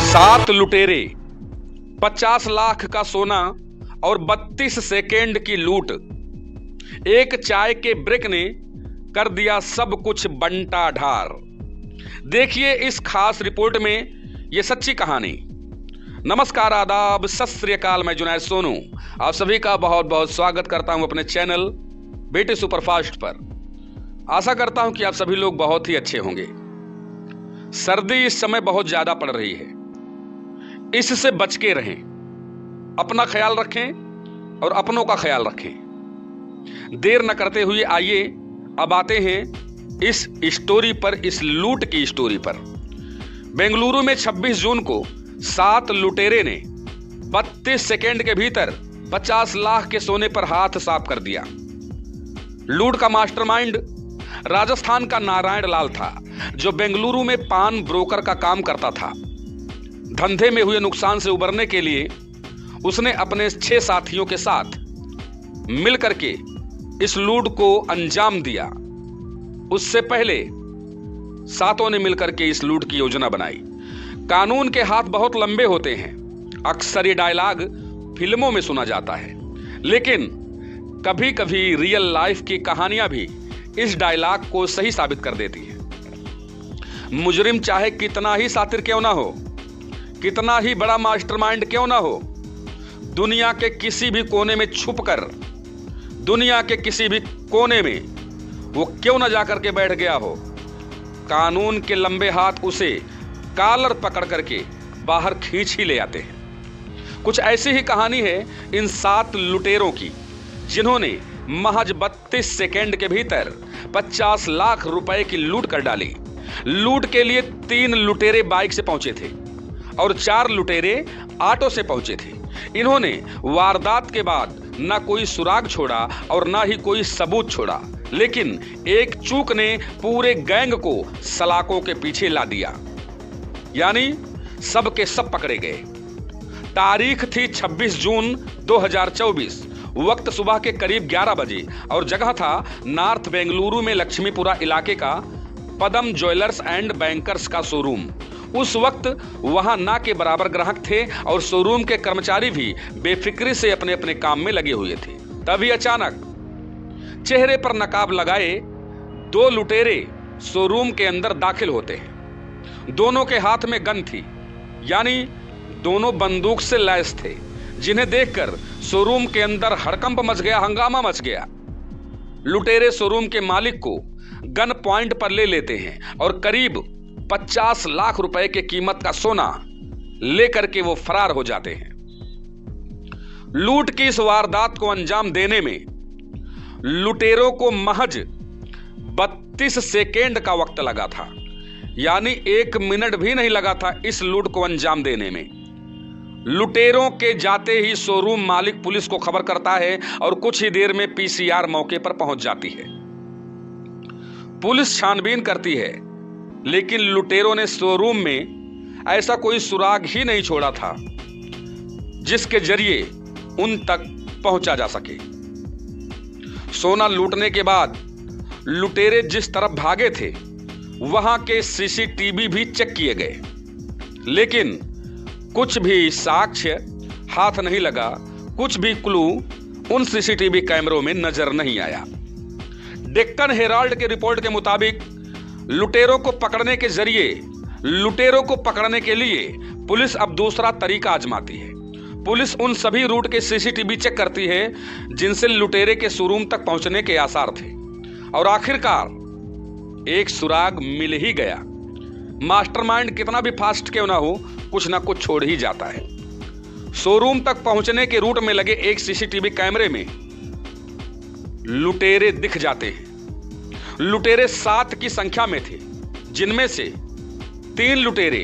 7 लुटेरे, 50 लाख का सोना और 32 सेकेंड की लूट। एक चाय के ब्रेक ने कर दिया सब कुछ बंटाढार। देखिए इस खास रिपोर्ट में यह सच्ची कहानी। नमस्कार, आदाब, सत श्री अकाल। मैं जुनैद सोनू आप सभी का बहुत बहुत स्वागत करता हूं अपने चैनल बेटे सुपरफास्ट पर। आशा करता हूं कि आप सभी लोग बहुत ही अच्छे होंगे। सर्दी इस समय बहुत ज्यादा पड़ रही है, इससे बच के रहें, अपना ख्याल रखें और अपनों का ख्याल रखें। देर न करते हुए आइए अब आते हैं इस स्टोरी पर, इस लूट की स्टोरी पर। बेंगलुरु में 26 जून को 7 लुटेरे ने 32 सेकेंड के भीतर 50 लाख के सोने पर हाथ साफ कर दिया। लूट का मास्टरमाइंड राजस्थान का नारायण लाल था, जो बेंगलुरु में पान ब्रोकर का काम करता था। धंधे में हुए नुकसान से उबरने के लिए उसने अपने 6 साथियों के साथ मिलकर के इस लूट को अंजाम दिया। उससे पहले सातों ने मिलकर के इस लूट की योजना बनाई। कानून के हाथ बहुत लंबे होते हैं। अक्सर ये डायलॉग फिल्मों में सुना जाता है, लेकिन कभी कभी रियल लाइफ की कहानियां भी इस डायलॉग को सही साबित कर देती हैं। मुजरिम चाहे कितना ही शातिर क्यों ना हो, कितना ही बड़ा मास्टरमाइंड क्यों ना हो, दुनिया के किसी भी कोने में छुपकर, दुनिया के किसी भी कोने में वो क्यों ना जाकर के बैठ गया हो, कानून के लंबे हाथ उसे कॉलर पकड़ करके बाहर खींच ही ले आते हैं। कुछ ऐसी ही कहानी है इन 7 लुटेरों की, जिन्होंने महज 32 सेकेंड के भीतर 50 लाख रुपए की लूट कर डाली। लूट के लिए 3 लुटेरे बाइक से पहुंचे थे और 4 लुटेरे ऑटो से पहुंचे थे। इन्होंने वारदात के बाद ना कोई सुराग छोड़ा और ना ही कोई सबूत छोड़ा, लेकिन एक चूक ने पूरे गैंग को सलाखों के पीछे ला दिया। यानी सब के सब पकड़े गए। तारीख थी 26 जून 2024। वक्त सुबह के करीब 11 बजे और जगह था नॉर्थ बेंगलुरु में लक्ष्मीपुरा इलाके का पदम ज्वेलर्स एंड बैंकर्स का शोरूम। उस वक्त वहां ना के बराबर ग्राहक थे और शोरूम के कर्मचारी भी बेफिक्री से अपने अपने काम में लगे हुए थे। तभी अचानक चेहरे पर नकाब लगाए 2 लुटेरे शोरूम के अंदर दाखिल होते हैं। दोनों के हाथ में गन थी, यानी दोनों बंदूक से लैस थे, जिन्हें देखकर शोरूम के अंदर हड़कंप मच गया, हंगामा मच गया। लुटेरे शोरूम के मालिक को गन पॉइंट पर ले लेते हैं और करीब 50 लाख रुपए के कीमत का सोना लेकर के वो फरार हो जाते हैं। लूट की इस वारदात को अंजाम देने में लुटेरों को महज 32 सेकेंड का वक्त लगा था, यानी 1 मिनट भी नहीं लगा था इस लूट को अंजाम देने में। लुटेरों के जाते ही शोरूम मालिक पुलिस को खबर करता है और कुछ ही देर में पीसीआर मौके पर पहुंच जाती है। पुलिस छानबीन करती है, लेकिन लुटेरों ने शोरूम में ऐसा कोई सुराग ही नहीं छोड़ा था जिसके जरिए उन तक पहुंचा जा सके। सोना लूटने के बाद लुटेरे जिस तरफ भागे थे वहां के सीसीटीवी भी चेक किए गए, लेकिन कुछ भी साक्ष्य हाथ नहीं लगा, कुछ भी क्लू उन सीसीटीवी कैमरों में नजर नहीं आया। डेक्कन हेराल्ड के रिपोर्ट के मुताबिक लुटेरों को पकड़ने के लिए पुलिस अब दूसरा तरीका आजमाती है। पुलिस उन सभी रूट के सीसीटीवी चेक करती है जिनसे लुटेरे के शोरूम तक पहुंचने के आसार थे, और आखिरकार एक सुराग मिल ही गया। मास्टरमाइंड कितना भी फास्ट क्यों ना हो, कुछ ना कुछ छोड़ ही जाता है। शोरूम तक पहुंचने के रूट में लगे एक सीसीटीवी कैमरे में लुटेरे दिख जाते हैं। लुटेरे 7 की संख्या में थे, जिनमें से 3 लुटेरे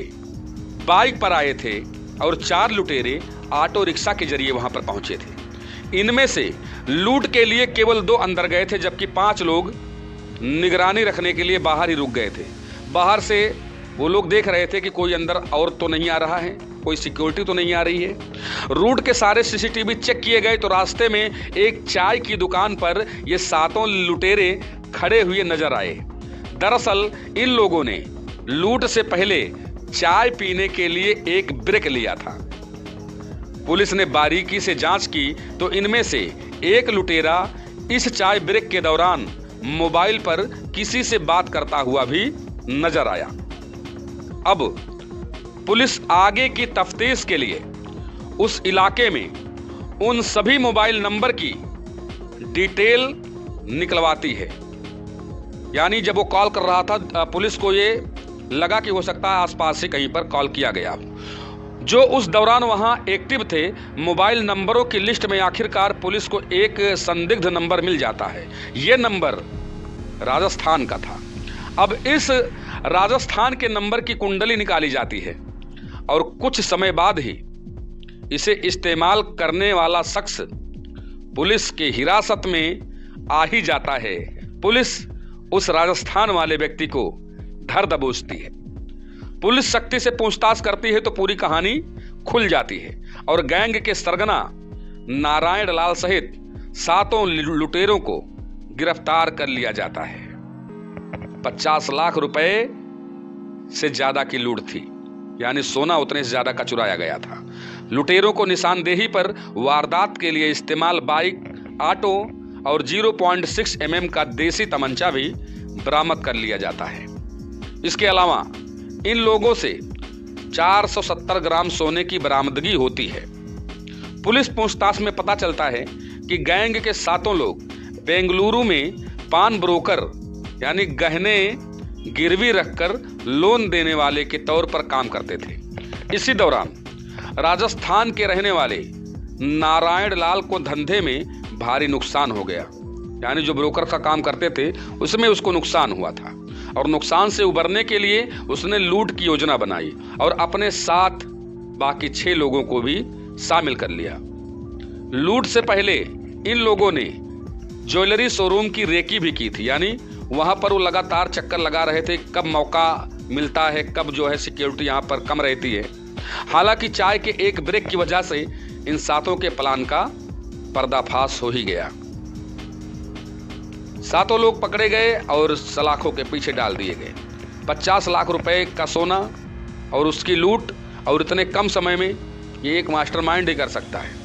बाइक पर आए थे और 4 लुटेरे ऑटो रिक्शा के जरिए वहां पर पहुंचे थे। इनमें से लूट के लिए केवल 2 अंदर गए थे, जबकि 5 लोग निगरानी रखने के लिए बाहर ही रुक गए थे। बाहर से वो लोग देख रहे थे कि कोई अंदर और तो नहीं आ रहा है, कोई सिक्योरिटी तो नहीं आ रही है। रूट के सारे सीसीटीवी चेक किए गए तो रास्ते में एक चाय की दुकान पर ये 7 लुटेरे खड़े हुए नजर आए। दरअसल इन लोगों ने लूट से पहले चाय पीने के लिए एक ब्रेक लिया था। पुलिस ने बारीकी से जांच की तो इनमें से एक लुटेरा इस चाय ब्रेक के दौरान मोबाइल पर किसी से बात करता हुआ भी नजर आया। अब पुलिस आगे की तफ्तीश के लिए उस इलाके में उन सभी मोबाइल नंबर की डिटेल निकलवाती है। यानी जब वो कॉल कर रहा था, पुलिस को ये लगा कि हो सकता है आसपास से कहीं पर कॉल किया गया, जो उस दौरान वहां एक्टिव थे। मोबाइल नंबरों की लिस्ट में आखिरकार पुलिस को एक संदिग्ध नंबर मिल जाता है। यह नंबर राजस्थान का था। अब इस राजस्थान के नंबर की कुंडली निकाली जाती है और कुछ समय बाद ही इसे इस्तेमाल करने वाला शख्स पुलिस के हिरासत में आ ही जाता है। पुलिस उस राजस्थान वाले व्यक्ति को धर दबोचती है। पुलिस शक्ति से पूछताछ करती है तो पूरी कहानी खुल जाती है और गैंग के सरगना नारायण लाल सहित 7 लुटेरों को गिरफ्तार कर लिया जाता है। 50 लाख रुपए से ज्यादा की लूट थी, यानी सोना उतने से ज्यादा का चुराया गया था। लुटेरों को निशानदेही पर वारदात के लिए इस्तेमाल बाइक, ऑटो और 0.6 mm का देसी तमंचा भी बरामद कर लिया जाता है। इसके अलावा इन लोगों से 470 ग्राम सोने की बरामदगी होती है। पुलिस पूछताछ में पता चलता है कि गैंग के 7 लोग बेंगलुरु में पान ब्रोकर यानी गहने गिरवी रखकर लोन देने वाले के तौर पर काम करते थे। इसी दौरान राजस्थान के रहने वाले नारायण लाल को धंधे में भारी नुकसान हो गया, यानी जो ब्रोकर का काम करते थे उसमें उसको नुकसान हुआ था और नुकसान से उबरने के लिए उसने लूट की योजना बनाई और अपने साथ बाकी 6 लोगों को भी शामिल कर लिया। लूट से पहले इन लोगों ने ज्वेलरी शोरूम की रेकी भी की थी, यानी वहां पर वो लगातार चक्कर लगा रहे थे, कब मौका मिलता है, कब जो है सिक्योरिटी यहां पर कम रहती है। हालांकि चाय के एक ब्रेक की वजह से इन 7 के प्लान का पर्दाफाश हो ही गया। 7 लोग पकड़े गए और सलाखों के पीछे डाल दिए गए। 50 लाख रुपए का सोना और उसकी लूट, और इतने कम समय में ये एक मास्टरमाइंड ही कर सकता है।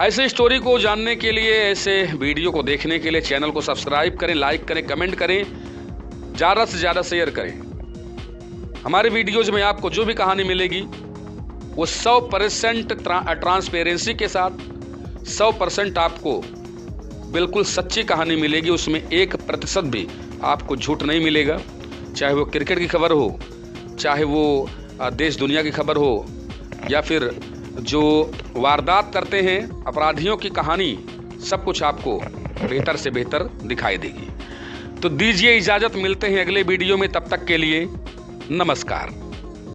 ऐसे स्टोरी को जानने के लिए, ऐसे वीडियो को देखने के लिए चैनल को सब्सक्राइब करें, लाइक करें, कमेंट करें, ज़्यादा से ज़्यादा शेयर करें। हमारे वीडियोज में आपको जो भी कहानी मिलेगी वो 100% ट्रांसपेरेंसी के साथ 100% आपको बिल्कुल सच्ची कहानी मिलेगी। उसमें 1% भी आपको झूठ नहीं मिलेगा। चाहे वो क्रिकेट की खबर हो, चाहे वो देश दुनिया की खबर हो, या फिर जो वारदात करते हैं अपराधियों की कहानी, सब कुछ आपको बेहतर से बेहतर दिखाई देगी। तो दीजिए इजाज़त, मिलते हैं अगले वीडियो में। तब तक के लिए नमस्कार।